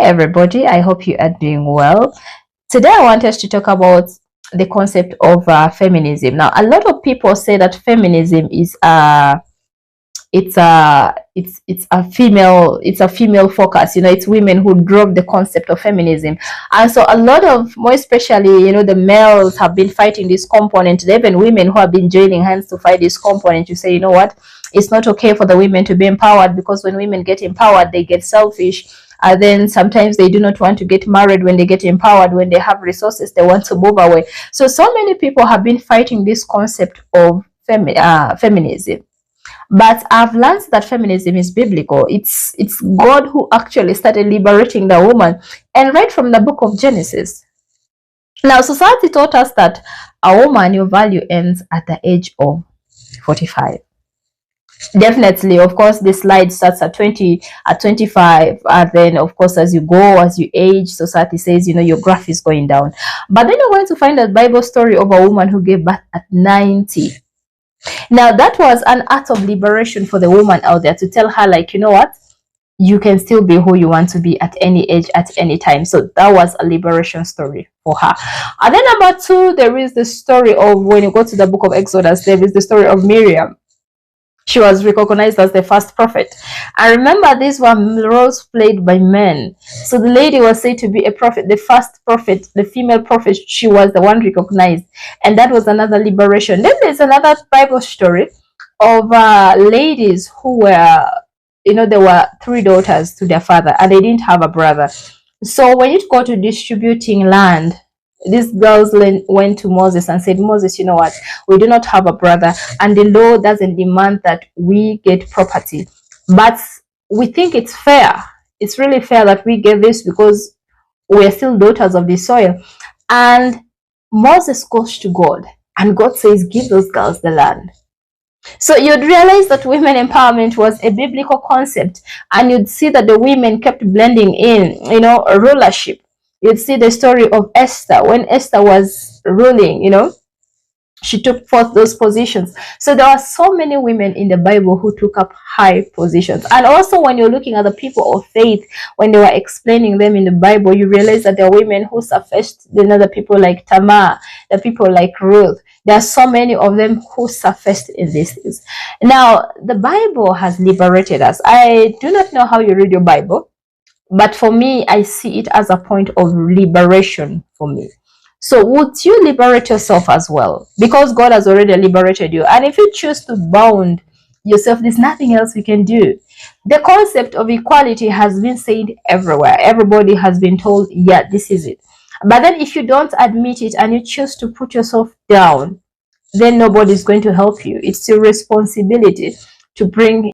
everybody, I hope you are doing well. Today I want us to talk about the concept of feminism. Now, a lot of people say that feminism is it's a female focus. It's women who drove the concept of feminism, and so a lot of, more especially, the males have been fighting this component. There have been women who have been joining hands to fight this component, to say, you know what, it's not okay for the women to be empowered, because when women get empowered, they get selfish. And then sometimes they do not want to get married when they get empowered. When they have resources, they want to move away. So many people have been fighting this concept of feminism. But I've learned that feminism is biblical. It's God who actually started liberating the woman, and right from the book of Genesis. Now, society taught us that a woman, your value ends at the age of 45. Definitely, of course, the slide starts at 20, at 25, and then, of course, as you go, as you age, society says, your graph is going down. But then you're going to find a Bible story of a woman who gave birth at 90. Now, that was an act of liberation for the woman out there, to tell her, like, you know what, you can still be who you want to be at any age, at any time. So that was a liberation story for her. And then number two, there is the story of, when you go to the book of Exodus, there is the story of Miriam. She was recognized as the first prophet. I remember these were roles played by men. So the lady was said to be a prophet, the first prophet, the female prophet. She was the one recognized. And that was another liberation. Then there's another Bible story of ladies who were, there were 3 daughters to their father, and they didn't have a brother. So when you go to distributing land, these girls went to Moses and said, Moses, you know what, we do not have a brother, and the law doesn't demand that we get property, but we think it's fair. It's really fair that we get this, because we are still daughters of the soil. And Moses goes to God, and God says, give those girls the land. So you'd realize that women empowerment was a biblical concept, and you'd see that the women kept blending in, rulership. You'd see the story of Esther. When Esther was ruling, she took forth those positions. So there are so many women in the Bible who took up high positions. And also, when you're looking at the people of faith, when they were explaining them in the Bible, you realize that there are women who surfaced, the people like Tamar, the people like Ruth. There are so many of them who surfaced in these things. Now, the Bible has liberated us. I do not know how you read your Bible, but for me, I see it as a point of liberation for me. So would you liberate yourself as well? Because God has already liberated you. And if you choose to bound yourself, there's nothing else we can do. The concept of equality has been said everywhere. Everybody has been told, yeah, this is it. But then if you don't admit it and you choose to put yourself down, then nobody's going to help you. It's your responsibility to bring